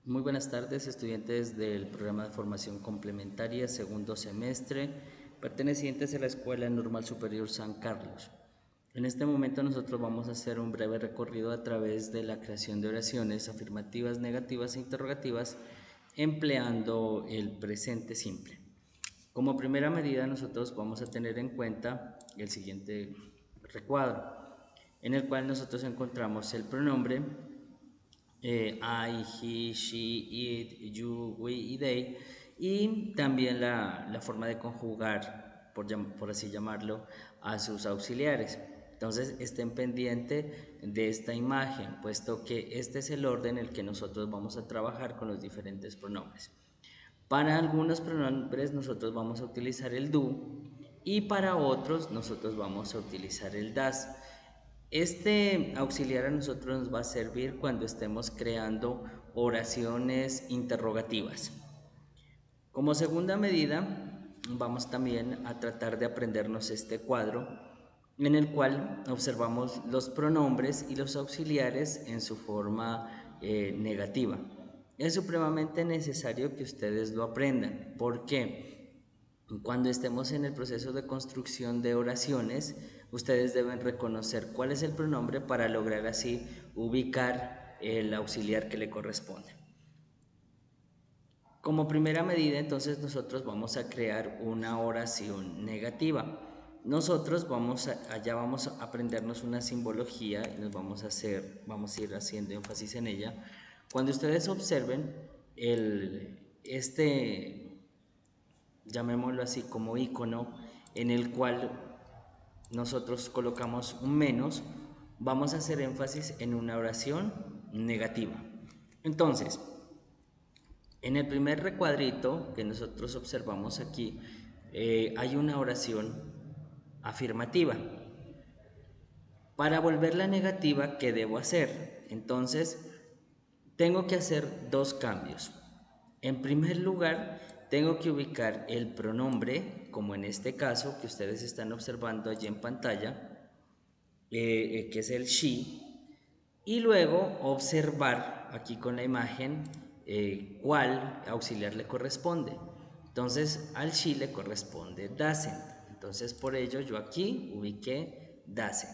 Muy buenas tardes, estudiantes del programa de formación complementaria segundo semestre, pertenecientes a la Escuela Normal Superior San Carlos. En este momento nosotros vamos a hacer un breve recorrido a través de la creación de oraciones afirmativas, negativas e interrogativas empleando el presente simple. Como primera medida nosotros vamos a tener en cuenta el siguiente recuadro, en el cual nosotros encontramos el pronombre I, he, she, it, you, we y they, y también la forma de conjugar, por así llamarlo, a sus auxiliares. Entonces estén pendientes de esta imagen, puesto que este es el orden en el que nosotros vamos a trabajar con los diferentes pronombres. Para algunos pronombres nosotros vamos a utilizar el do y para otros nosotros vamos a utilizar el das. Este auxiliar a nosotros nos va a servir cuando estemos creando oraciones interrogativas. Como segunda medida, vamos también a tratar de aprendernos este cuadro en el cual observamos los pronombres y los auxiliares en su forma negativa. Es supremamente necesario que ustedes lo aprendan. ¿Por qué? Cuando estemos en el proceso de construcción de oraciones, ustedes deben reconocer cuál es el pronombre para lograr así ubicar el auxiliar que le corresponde. Como primera medida, entonces nosotros vamos a crear una oración negativa. Nosotros allá vamos a aprendernos una simbología y vamos a ir haciendo énfasis en ella. Cuando ustedes observen llamémoslo así como icono, en el cual nosotros colocamos un menos, vamos a hacer énfasis en una oración negativa. Entonces, en el primer recuadrito que nosotros observamos aquí, hay una oración afirmativa. Para volverla negativa, ¿qué debo hacer? Entonces, tengo que hacer dos cambios. En primer lugar, tengo que ubicar el pronombre, como en este caso que ustedes están observando allí en pantalla, que es el she, y luego observar aquí con la imagen cuál auxiliar le corresponde. Entonces al she le corresponde doesn't. Entonces por ello yo aquí ubiqué doesn't.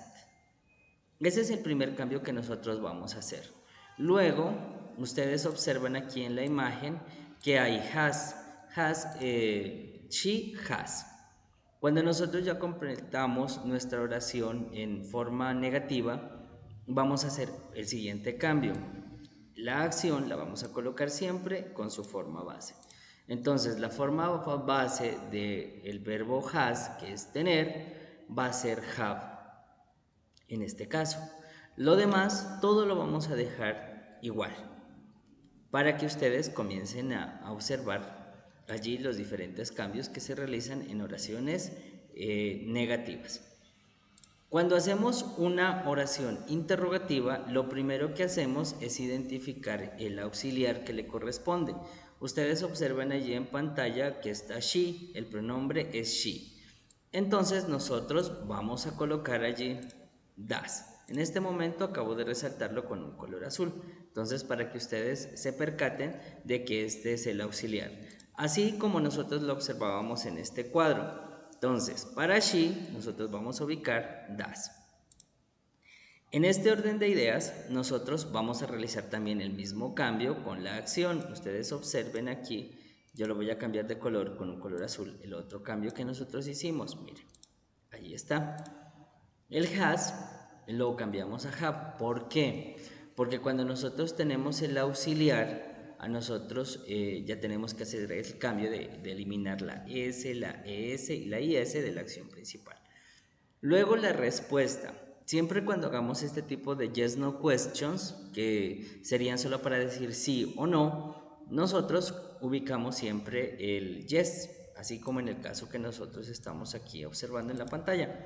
Ese es el primer cambio que nosotros vamos a hacer. Luego ustedes observan aquí en la imagen que hay she has. Cuando nosotros ya completamos nuestra oración en forma negativa, vamos a hacer el siguiente cambio. La acción la vamos a colocar siempre con su forma base. Entonces, la forma base del verbo has, que es tener, va a ser have en este caso. Lo demás, todo lo vamos a dejar igual para que ustedes comiencen a observar allí los diferentes cambios que se realizan en oraciones negativas. Cuando hacemos una oración interrogativa, lo primero que hacemos es identificar el auxiliar que le corresponde. Ustedes observan allí en pantalla que está she, el pronombre es she. Entonces nosotros vamos a colocar allí das. En este momento acabo de resaltarlo con un color azul. Entonces para que ustedes se percaten de que este es el auxiliar. Así como nosotros lo observábamos en este cuadro. Entonces, para she, nosotros vamos a ubicar das. En este orden de ideas, nosotros vamos a realizar también el mismo cambio con la acción. Ustedes observen aquí, yo lo voy a cambiar de color con un color azul. El otro cambio que nosotros hicimos, miren, ahí está. El has lo cambiamos a have. ¿Por qué? Porque cuando nosotros tenemos el auxiliar, a nosotros ya tenemos que hacer el cambio de eliminar la S, la ES y la IS de la acción principal. Luego la respuesta. Siempre cuando hagamos este tipo de yes no questions, que serían solo para decir sí o no, nosotros ubicamos siempre el yes, así como en el caso que nosotros estamos aquí observando en la pantalla.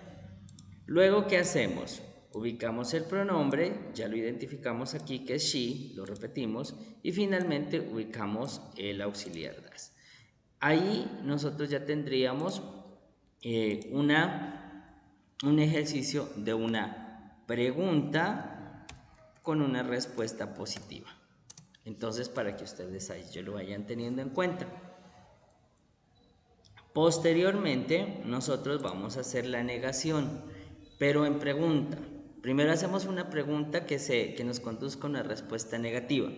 Luego, ¿qué hacemos? Ubicamos el pronombre, ya lo identificamos aquí que es she, lo repetimos, y finalmente ubicamos el auxiliar das. Ahí nosotros ya tendríamos un ejercicio de una pregunta con una respuesta positiva. Entonces, para que ustedes ahí lo vayan teniendo en cuenta. Posteriormente, nosotros vamos a hacer la negación, pero en pregunta. Primero hacemos una pregunta que nos conduzca a una respuesta negativa.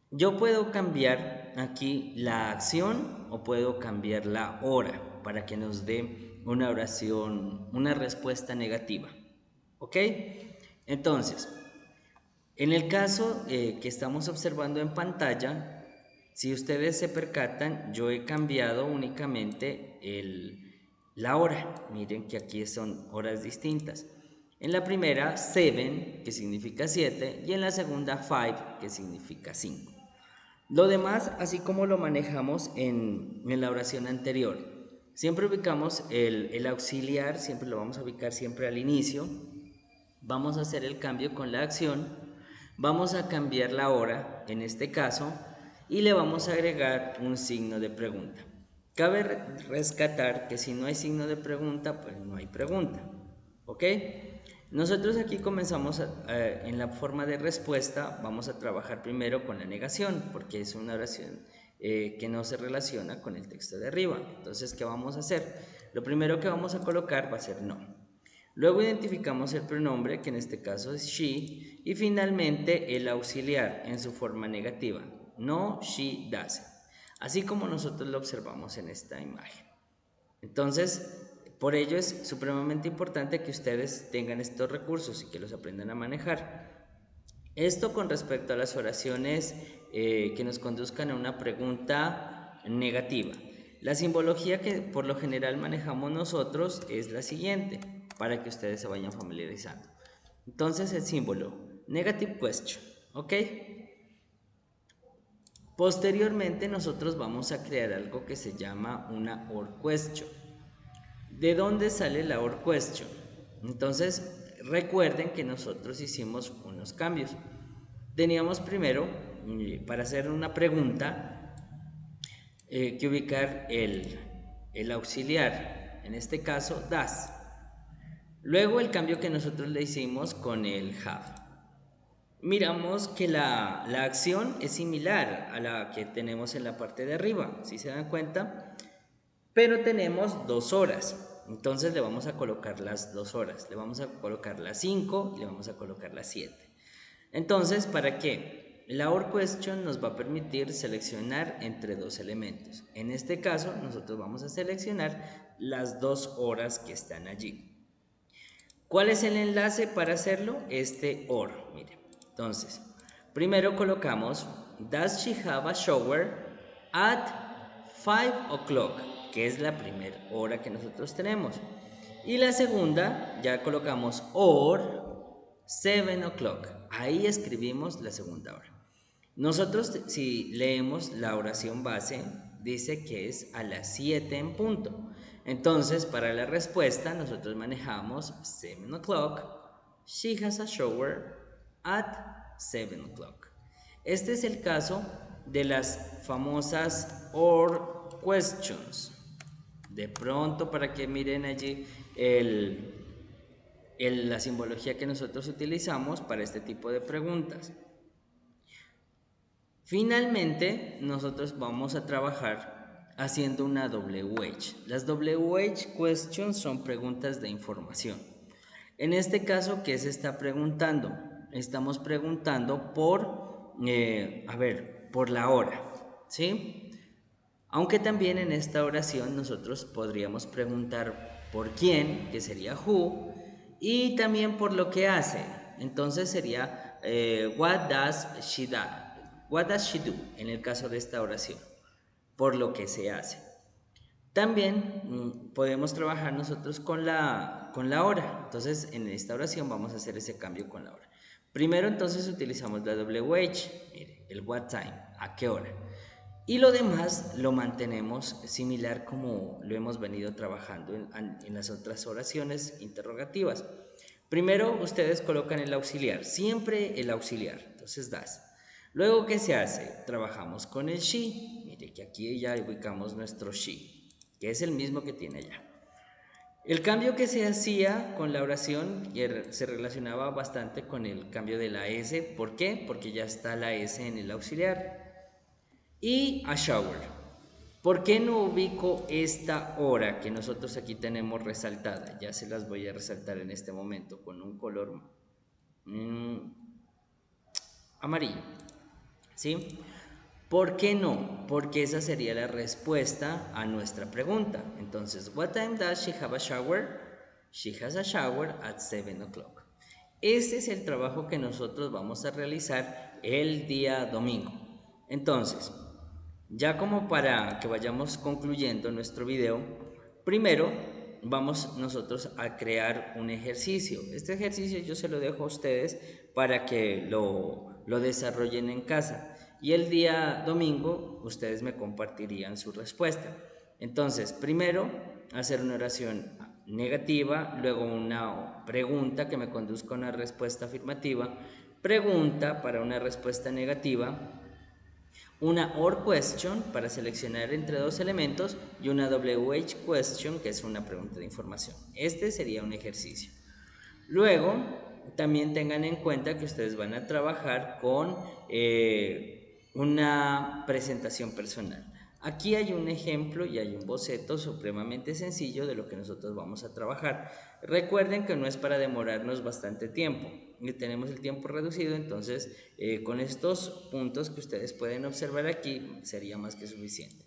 Yo puedo cambiar aquí la acción o puedo cambiar la hora para que nos dé una oración, una respuesta negativa. ¿Ok? Entonces, en el caso que estamos observando en pantalla, si ustedes se percatan, yo he cambiado únicamente la hora. Miren que aquí son horas distintas. En la primera, 7, que significa 7, y en la segunda, 5, que significa 5. Lo demás, así como lo manejamos en la oración anterior, siempre ubicamos el auxiliar, siempre lo vamos a ubicar siempre al inicio. Vamos a hacer el cambio con la acción, vamos a cambiar la hora, en este caso, y le vamos a agregar un signo de pregunta. Cabe rescatar que si no hay signo de pregunta, pues no hay pregunta. ¿Ok? Nosotros aquí comenzamos en la forma de respuesta, vamos a trabajar primero con la negación, porque es una oración que no se relaciona con el texto de arriba. Entonces, ¿qué vamos a hacer? Lo primero que vamos a colocar va a ser no. Luego identificamos el pronombre, que en este caso es she, y finalmente el auxiliar en su forma negativa, no, she, doesn't, así como nosotros lo observamos en esta imagen. Entonces, por ello es supremamente importante que ustedes tengan estos recursos y que los aprendan a manejar. Esto con respecto a las oraciones que nos conduzcan a una pregunta negativa. La simbología que por lo general manejamos nosotros es la siguiente, para que ustedes se vayan familiarizando. Entonces el símbolo, negative question, ¿ok? Posteriormente nosotros vamos a crear algo que se llama una OR question. ¿De dónde sale la OR question? Entonces recuerden que nosotros hicimos unos cambios. Teníamos primero, para hacer una pregunta, que ubicar el auxiliar, en este caso does. Luego el cambio que nosotros le hicimos con el have. Miramos que la acción es similar a la que tenemos en la parte de arriba, si se dan cuenta, pero tenemos 2 horas. Entonces le vamos a colocar las 2 horas, le vamos a colocar las 5 y le vamos a colocar las 7. Entonces, ¿para qué? La OR question nos va a permitir seleccionar entre 2 elementos. En este caso, nosotros vamos a seleccionar las 2 horas que están allí. ¿Cuál es el enlace para hacerlo? Este OR, mire. Entonces, primero colocamos Does she have a shower at 5 o'clock? Que es la primera hora que nosotros tenemos. Y la segunda, ya colocamos OR 7 o'clock. Ahí escribimos la segunda hora. Nosotros, si leemos la oración base, dice que es a las 7 en punto. Entonces, para la respuesta, nosotros manejamos 7 o'clock. She has a shower at 7 o'clock. Este es el caso de las famosas OR questions. De pronto, para que miren allí la simbología que nosotros utilizamos para este tipo de preguntas. Finalmente, nosotros vamos a trabajar haciendo una WH. Las WH questions son preguntas de información. En este caso, ¿qué se está preguntando? Estamos preguntando por la hora, ¿sí? Aunque también en esta oración nosotros podríamos preguntar por quién, que sería who, y también por lo que hace. Entonces sería what does she do? What does she do? En el caso de esta oración, por lo que se hace. También podemos trabajar nosotros con la hora. Entonces en esta oración vamos a hacer ese cambio con la hora. Primero entonces utilizamos la WH, mire, el what time, a qué hora. Y lo demás lo mantenemos similar como lo hemos venido trabajando en las otras oraciones interrogativas. Primero ustedes colocan el auxiliar, siempre el auxiliar, entonces das. Luego, ¿qué se hace? Trabajamos con el she, mire que aquí ya ubicamos nuestro she, que es el mismo que tiene allá. El cambio que se hacía con la oración se relacionaba bastante con el cambio de la S. ¿Por qué? Porque ya está la S en el auxiliar. Y a shower. ¿Por qué no ubico esta hora que nosotros aquí tenemos resaltada? Ya se las voy a resaltar en este momento con un color mm, amarillo. ¿Sí? ¿Por qué no? Porque esa sería la respuesta a nuestra pregunta. Entonces, what time does she have a shower? She has a shower at 7 o'clock. Este es el trabajo que nosotros vamos a realizar el día domingo. Entonces, ya como para que vayamos concluyendo nuestro video, primero vamos nosotros a crear un ejercicio. Este ejercicio yo se lo dejo a ustedes para que lo desarrollen en casa. Y el día domingo ustedes me compartirían su respuesta. Entonces, primero hacer una oración negativa, luego una pregunta que me conduzca a una respuesta afirmativa, pregunta para una respuesta negativa, una OR question para seleccionar entre dos elementos y una WH question que es una pregunta de información. Este sería un ejercicio. Luego, también tengan en cuenta que ustedes van a trabajar con una presentación personal. Aquí hay un ejemplo y hay un boceto supremamente sencillo de lo que nosotros vamos a trabajar. Recuerden que no es para demorarnos bastante tiempo. Tenemos el tiempo reducido, entonces con estos puntos que ustedes pueden observar aquí sería más que suficiente.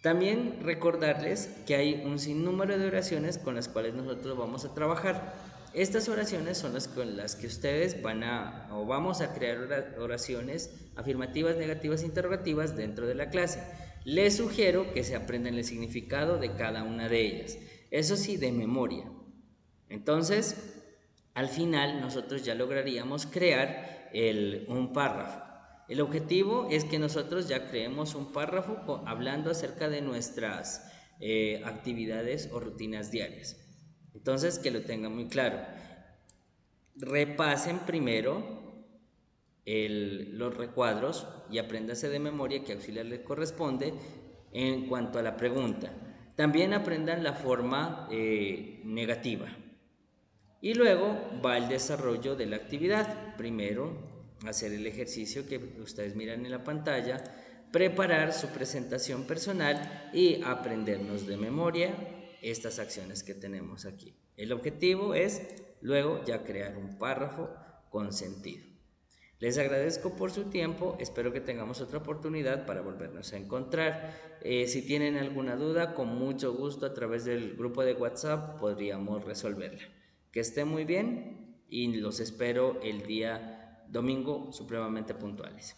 También recordarles que hay un sinnúmero de oraciones con las cuales nosotros vamos a trabajar. Estas oraciones son las con las que ustedes vamos a crear oraciones afirmativas, negativas, interrogativas dentro de la clase. Les sugiero que se aprendan el significado de cada una de ellas. Eso sí, de memoria. Entonces, al final nosotros ya lograríamos crear un párrafo. El objetivo es que nosotros ya creemos un párrafo hablando acerca de nuestras actividades o rutinas diarias. Entonces, que lo tengan muy claro. Repasen primero los recuadros y apréndase de memoria qué auxiliar le corresponde en cuanto a la pregunta. También aprendan la forma negativa. Y luego va el desarrollo de la actividad. Primero, hacer el ejercicio que ustedes miran en la pantalla, preparar su presentación personal y aprendernos de memoria estas acciones que tenemos aquí. El objetivo es luego ya crear un párrafo con sentido. Les agradezco por su tiempo, espero que tengamos otra oportunidad para volvernos a encontrar. Si tienen alguna duda, con mucho gusto a través del grupo de WhatsApp podríamos resolverla. Que estén muy bien y los espero el día domingo supremamente puntuales.